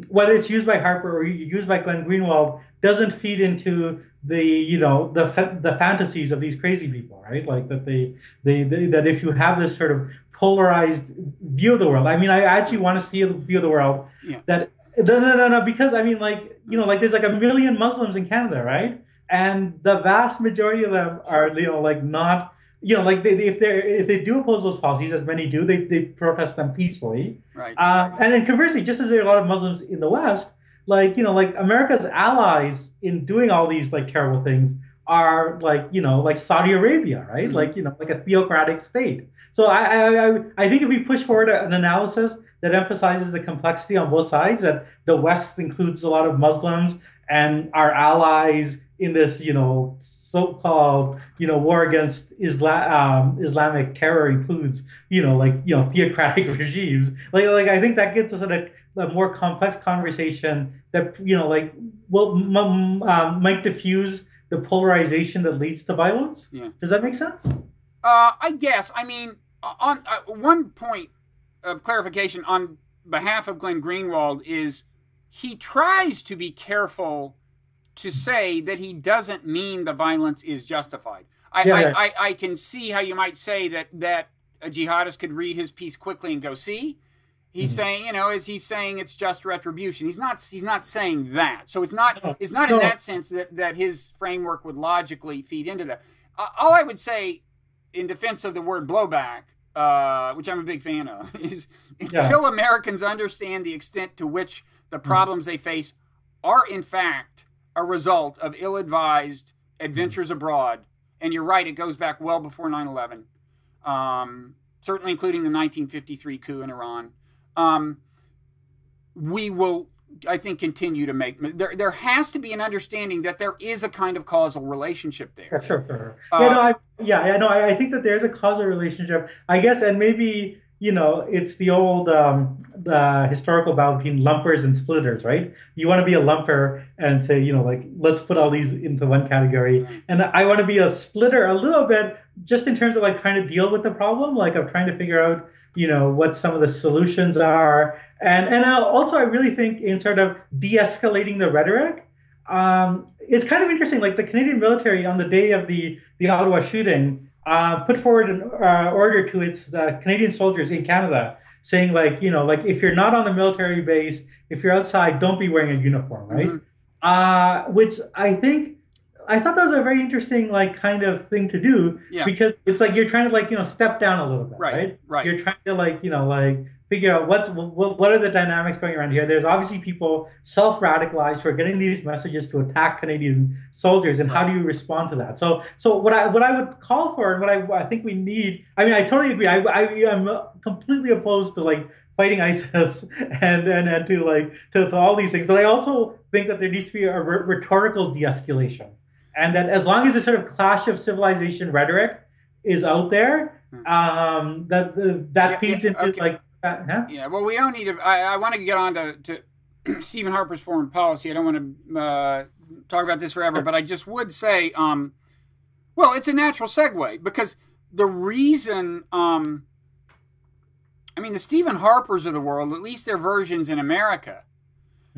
whether it's used by Harper or used by Glenn Greenwald, doesn't feed into the the fantasies of these crazy people, right? Like that they that if you have this sort of polarized view of the world, I mean, I actually want to see a view of the world that no, because I mean, like like there's like 1 million Muslims in Canada, right? And the vast majority of them are like not. Like if they do oppose those policies, as many do, they protest them peacefully. Right. And then conversely, just as there are a lot of Muslims in the West, like like America's allies in doing all these like terrible things are like like Saudi Arabia, right? Mm-hmm. Like a theocratic state. So I think if we push forward an analysis that emphasizes the complexity on both sides, that the West includes a lot of Muslims and our allies in this so-called war against Islamic terror includes theocratic regimes. Like I think that gets us in a more complex conversation that might diffuse the polarization that leads to violence. Yeah. Does that make sense? I guess. I mean, on one point of clarification on behalf of Glenn Greenwald is he tries to be careful to say that he doesn't mean the violence is justified. I can see how you might say that a jihadist could read his piece quickly and go, see, he's saying, is he saying it's just retribution? He's not saying that. So it's not in that sense that his framework would logically feed into that. All I would say in defense of the word blowback, which I'm a big fan of, is until Americans understand the extent to which the problems they face are in fact a result of ill-advised adventures abroad. And you're right, it goes back well before 9/11, certainly including the 1953 coup in Iran. We will, I think, continue to make... There has to be an understanding that there is a kind of causal relationship there. Sure. I think that there's a causal relationship, I guess, and maybe... it's the old the historical battle between lumpers and splitters, right? You want to be a lumper and say, let's put all these into one category. And I want to be a splitter a little bit just in terms of like trying to deal with the problem, like of trying to figure out, what some of the solutions are. And also I really think in sort of de-escalating the rhetoric, it's kind of interesting, like the Canadian military on the day of the Ottawa shooting, put forward an order to its Canadian soldiers in Canada saying like, if you're not on the military base, if you're outside, don't be wearing a uniform, right? Which I thought that was a very interesting like kind of thing to do because it's like you're trying to like, step down a little bit, right? You're trying to like, figure out what are the dynamics going around here. There's obviously people self-radicalized who are getting these messages to attack Canadian soldiers, and how do you respond to that? So what I would call for, and what I think we need, I mean, I totally agree. I'm completely opposed to like fighting ISIS and to like to all these things, but I also think that there needs to be a rhetorical de-escalation, and that as long as this sort of clash of civilization rhetoric is out there, that feeds into like. Yeah, well, we don't need to. I want to get on to Stephen Harper's foreign policy. I don't want to talk about this forever, but I just would say, well, it's a natural segue because the reason, I mean, the Stephen Harpers of the world, at least their versions in America,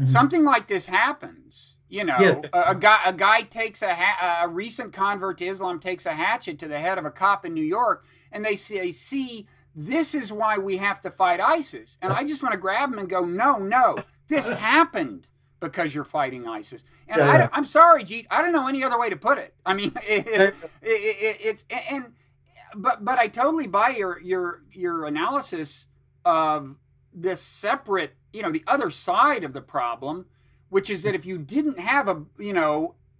something like this happens. A guy takes a recent convert to Islam takes a hatchet to the head of a cop in New York, and they see. This is why we have to fight ISIS. And I just want to grab him and go, no, this happened because you're fighting ISIS. And I'm sorry, Jeet, I don't know any other way to put it. I mean, but I totally buy your analysis of this separate, the other side of the problem, which is that if you didn't have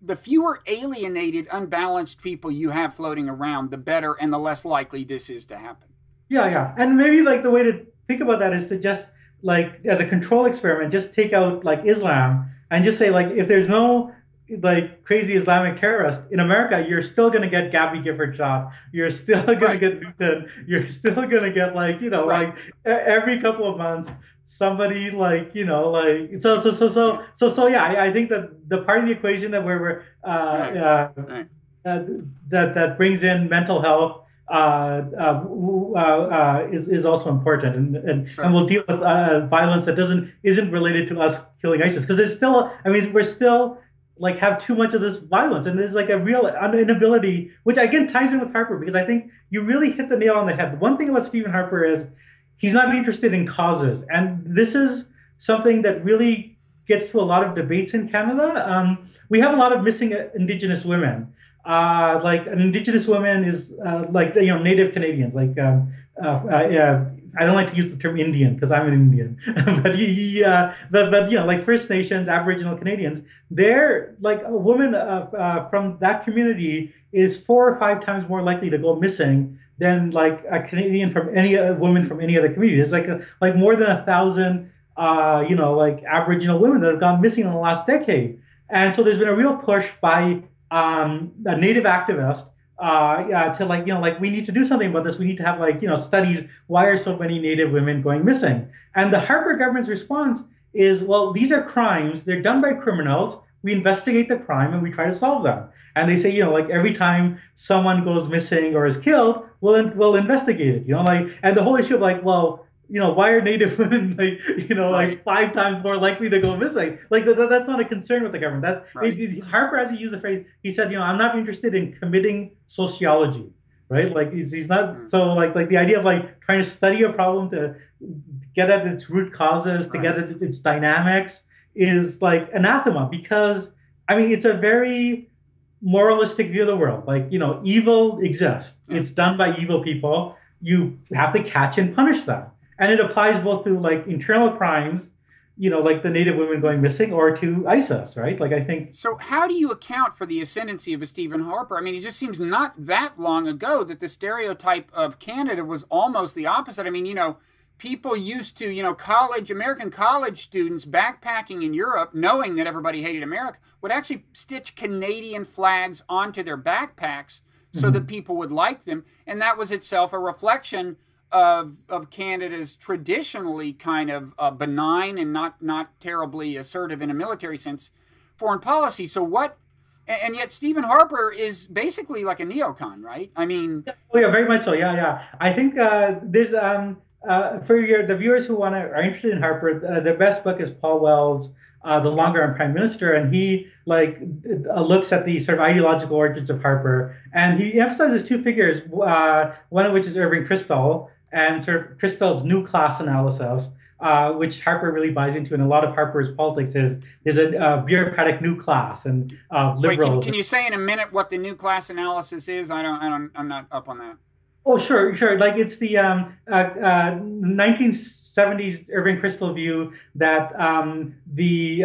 the fewer alienated, unbalanced people you have floating around, the better and the less likely this is to happen. Yeah, yeah. And maybe like the way to think about that is to just like as a control experiment, just take out like Islam and just say like if there's no like crazy Islamic terrorist in America, you're still going to get Gabby Gifford shot. You're still going to get Newton. You're still going to get like, like every couple of months, somebody like, like, so yeah, I think that the part of the equation that that brings in mental health is also important, and we'll deal with violence that isn't related to us killing ISIS, because there's still, we're still like have too much of this violence, and there's like a real inability, which again ties in with Harper, because I think you really hit the nail on the head. One thing about Stephen Harper is he's not interested in causes, and this is something that really gets to a lot of debates in Canada. We have a lot of missing Indigenous women. Like an Indigenous woman is like Native Canadians. Like I don't like to use the term Indian because I'm an Indian, but like First Nations, Aboriginal Canadians, they're like a woman from that community is 4 or 5 times more likely to go missing than like a Canadian from any woman from any other community. It's like more than 1,000 like Aboriginal women that have gone missing in the last decade, and so there's been a real push by a Native activist to like we need to do something about this. We need to have studies. Why are so many Native women going missing? And the Harper government's response is, well, these are crimes. They're done by criminals. We investigate the crime and we try to solve them. And they say, like every time someone goes missing or is killed, we'll investigate it. And the whole issue of why are Native women like 5 times more likely to go missing? Like that's not a concern with the government. That's right. Harper actually used the phrase. He said, I'm not interested in committing sociology, right? Like he's not. So like the idea of like trying to study a problem to get at its root causes, to get at its dynamics is like anathema, because it's a very moralistic view of the world. Like evil exists. Yeah. It's done by evil people. You have to catch and punish them. And it applies both to like internal crimes, like the Native women going missing, or to ISIS, right? Like I think. So how do you account for the ascendancy of a Stephen Harper? It just seems not that long ago that the stereotype of Canada was almost the opposite. People used to, American college students backpacking in Europe, knowing that everybody hated America, would actually stitch Canadian flags onto their backpacks so that people would like them. And that was itself a reflection of Canada's traditionally kind of benign and not terribly assertive in a military sense foreign policy. So and yet Stephen Harper is basically like a neocon, right? Oh yeah, very much so. Yeah. I think there's for the viewers who are interested in Harper, the best book is Paul Wells' The Longer I'm Prime Minister, and he looks at the sort of ideological origins of Harper, and he emphasizes 2 figures, one of which is Irving Kristol, and sort of Kristol's new class analysis, which Harper really buys into, and a lot of Harper's politics is a bureaucratic new class and liberals. Wait, can you say in a minute what the new class analysis is? I'm not up on that. Oh, sure. Like it's the 1970s Irving Kristol view that the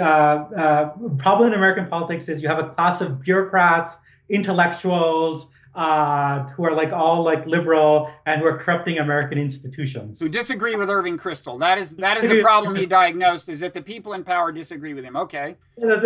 problem in American politics is you have a class of bureaucrats, intellectuals, who are all liberal and who are corrupting American institutions. Who disagree with Irving Kristol. That is the problem he diagnosed, is that the people in power disagree with him. Okay. No,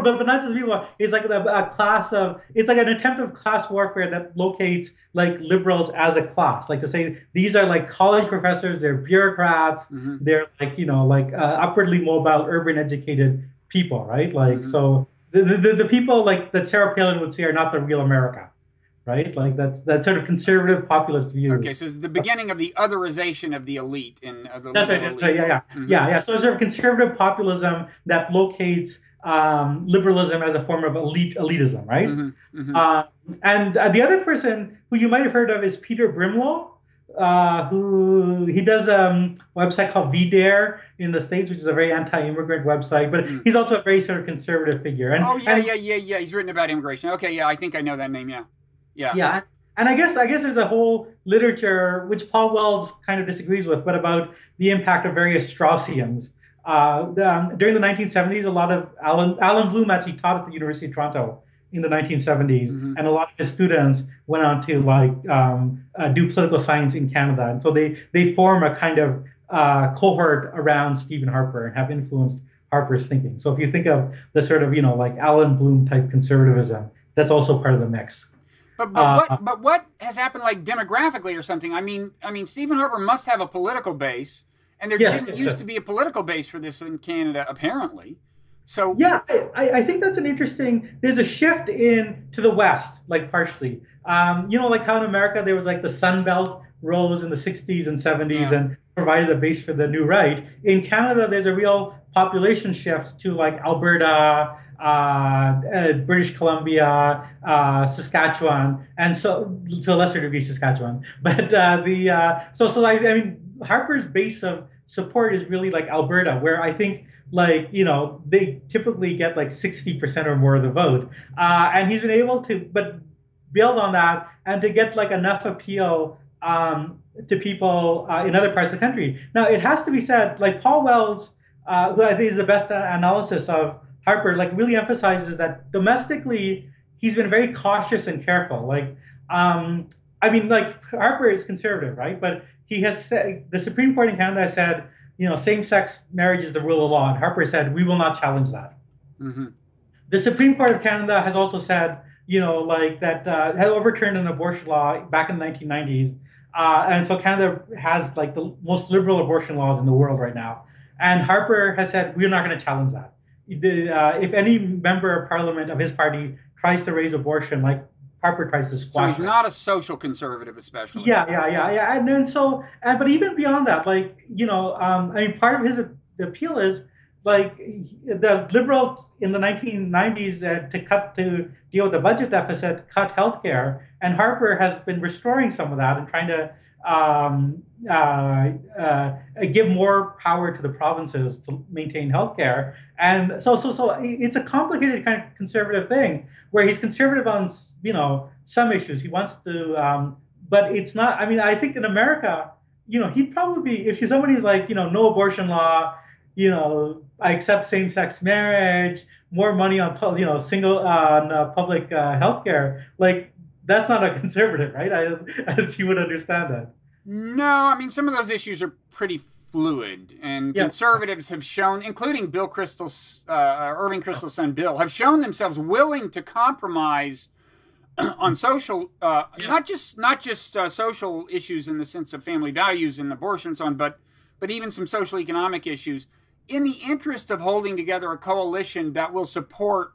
but not just people. It's like a class of, it's like an attempt of class warfare that locates liberals as a class. Like to say these are college professors, they're bureaucrats, they're upwardly mobile, urban educated people, right? So the people that Sarah Palin would say are not the real America. Right, that sort of conservative populist view. Okay, so it's the beginning of the otherization of the elite That's right. Elite. Yeah. So it's sort of conservative populism that locates liberalism as a form of elitism, right? And the other person who you might have heard of is Peter Brimlow, who he does a website called VDare in the States, which is a very anti-immigrant website, but he's also a very sort of conservative figure. Yeah. He's written about immigration. Okay, yeah, I think I know that name. Yeah. And I guess there's a whole literature which Paul Wells kind of disagrees with, but about the impact of various Straussians During the 1970s, a lot of Alan Bloom actually taught at the University of Toronto in the 1970s, and a lot of his students went on to do political science in Canada, and so they form a kind of cohort around Stephen Harper and have influenced Harper's thinking. So if you think of the sort of like Alan Bloom type conservatism, that's also part of the mix. But what has happened, like demographically or something? I mean, Stephen Harper must have a political base, and there didn't used to be a political base for this in Canada, apparently. So yeah, I think that's an interesting. There's a shift in to the West, like partially. Like how in America there was like the Sun Belt rose in the 60s and 70s and provided a base for the new right. In Canada, there's a real population shift to like Alberta, British Columbia, Saskatchewan, and so to a lesser degree Saskatchewan. But I mean Harper's base of support is really like Alberta, where I think they typically get like 60% or more of the vote, and he's been able to build on that and to get like enough appeal to people in other parts of the country. Now it has to be said, like Paul Wells, who I think is the best analysis of Harper, like really emphasizes that domestically he's been very cautious and careful. Harper is conservative, right? But he has said, the Supreme Court in Canada has said, same-sex marriage is the rule of law, and Harper said we will not challenge that. Mm-hmm. The Supreme Court of Canada has also said, had overturned an abortion law back in the 1990s, and so Canada has like the most liberal abortion laws in the world right now. And Harper has said we're not going to challenge that. If any member of parliament of his party tries to raise abortion, like Harper tries to squash it. So he's not a social conservative, especially. Yeah. And then but even beyond that, part of his appeal is like the liberals in the 1990s to deal with the budget deficit, cut healthcare, and Harper has been restoring some of that and trying to give more power to the provinces to maintain healthcare. And so it's a complicated kind of conservative thing where he's conservative on some issues. He wants to, but it's not. I mean, I think in America, he'd probably if somebody's like no abortion law, I accept same-sex marriage, more money on public healthcare, like. That's not a conservative, right? As you would understand that. No, I mean, some of those issues are pretty fluid, and conservatives have shown, including Irving Kristol's son Bill, have shown themselves willing to compromise on social, not just social issues in the sense of family values and abortion and so on, but even some social economic issues in the interest of holding together a coalition that will support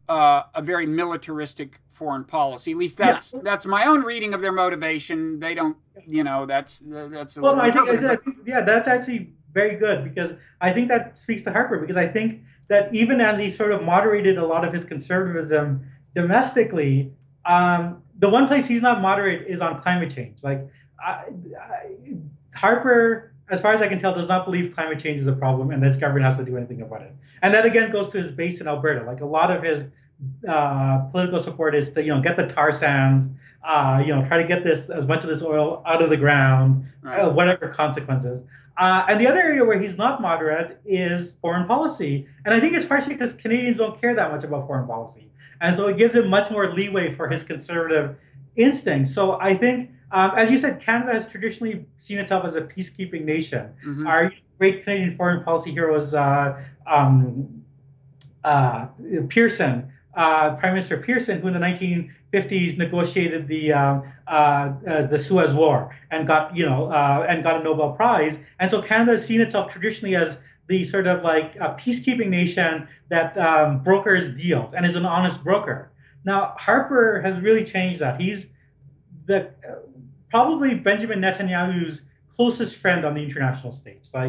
a very militaristic foreign policy. At least that's my own reading of their motivation. They don't, that's a little I think that's actually very good, because I think that speaks to Harper, because I think that even as he sort of moderated a lot of his conservatism domestically, the one place he's not moderate is on climate change. Harper, as far as I can tell, does not believe climate change is a problem and this government has to do anything about it. And that again goes to his base in Alberta. Like a lot of his political support is to get the tar sands, try to get as much of this oil out of the ground, whatever consequences. And the other area where he's not moderate is foreign policy. And I think it's partially because Canadians don't care that much about foreign policy. And so it gives him much more leeway for his conservative instincts. So I think, as you said, Canada has traditionally seen itself as a peacekeeping nation. Mm-hmm. Our great Canadian foreign policy hero is Pearson, Prime Minister Pearson, who in the 1950s negotiated the Suez War and got a Nobel Prize. And so Canada has seen itself traditionally as the sort of like a peacekeeping nation that brokers deals and is an honest broker. Now Harper has really changed that. He's probably Benjamin Netanyahu's closest friend on the international stage. We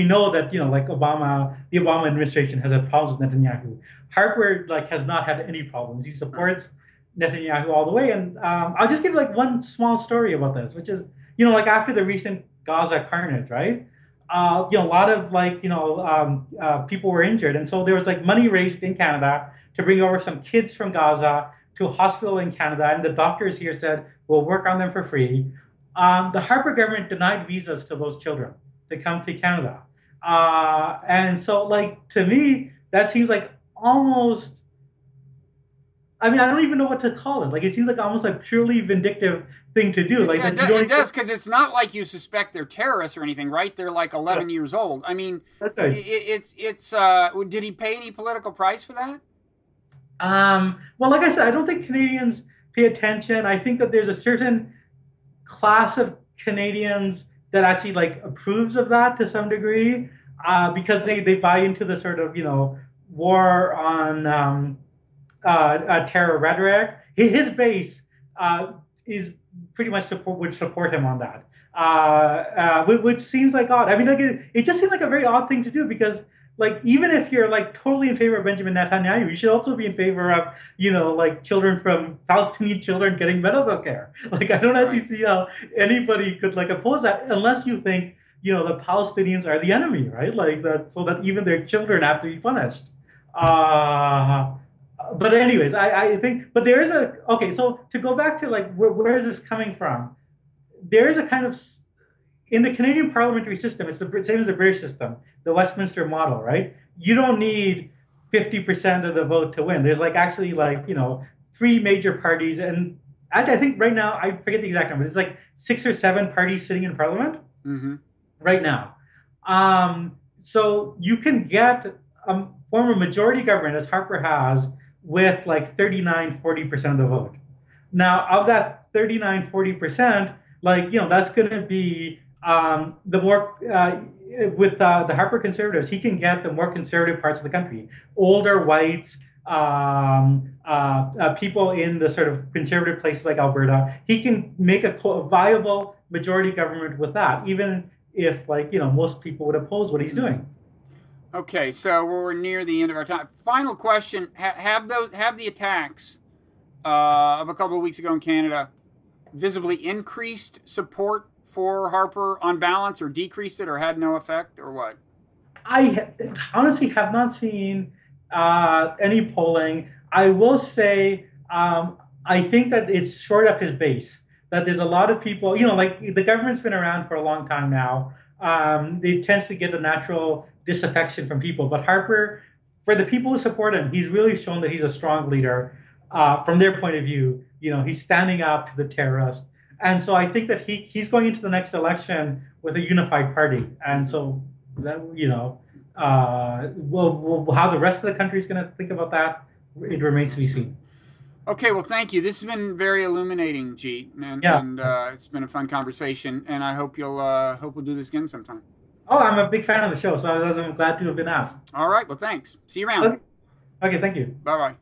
know that the Obama administration has had problems with Netanyahu. Harper has not had any problems. He supports Netanyahu all the way. And I'll just give one small story about this, which is after the recent Gaza carnage, right? A lot of people were injured, and so there was money raised in Canada to bring over some kids from Gaza to a hospital in Canada, and the doctors here said we'll work on them for free. The Harper government denied visas to those children to come to Canada. And so, like, to me, that seems like almost, I mean, I don't even know what to call it. Like, it seems like almost a purely vindictive thing to do. Like, Yeah, that you don't it even, does, because it's not like you suspect they're terrorists or anything, right? They're like yeah, 11 years old. I mean, that's right. did he pay any political price for that? Well, like I said, I don't think Canadians pay attention. I think that there's a certain class of Canadians that actually like approves of that to some degree, because they buy into the sort of war on terror rhetoric. His base is pretty much would support him on that, which seems like odd. I mean, like it just seems like a very odd thing to do because like even if you're like totally in favor of Benjamin Netanyahu, you should also be in favor of like children from Palestinian children getting medical care. Like I don't actually Right. see how anybody could like oppose that unless you think the Palestinians are the enemy, right? Like that, so that even their children have to be punished. Uh, but anyways, I think, but there is okay. So to go back to like where is this coming from? There is a kind of in the Canadian parliamentary system, it's the same as the British system, the Westminster model, right? You don't need 50% of the vote to win. There's like actually like, three major parties. And actually, I think right now, I forget the exact number. There's like 6 or 7 parties sitting in parliament Mm-hmm. right now. So you can get a form of majority government, as Harper has, with like 39-40% of the vote. Now, of that 39-40%, like, that's going to be the more, with the Harper conservatives, he can get the more conservative parts of the country, older whites, people in the sort of conservative places like Alberta. He can make a viable majority government with that, even if, like, most people would oppose what he's doing. Okay, so we're near the end of our time. Final question: have the attacks of a couple of weeks ago in Canada visibly increased support for Harper on balance, or decreased it, or had no effect, or what? I honestly have not seen any polling. I will say I think that it's short of his base. That there's a lot of people, like the government's been around for a long time now. It tends to get a natural disaffection from people. But Harper, for the people who support him, he's really shown that he's a strong leader from their point of view. He's standing up to the terrorists. And so I think that he's going into the next election with a unified party. And so that how the rest of the country is going to think about that, it remains to be seen. Okay, well, thank you. This has been very illuminating, Jeet, Yeah. and it's been a fun conversation. And I hope we'll do this again sometime. Oh, I'm a big fan of the show, so I'm glad to have been asked. All right, well, thanks. See you around. Okay, okay, thank you. Bye bye.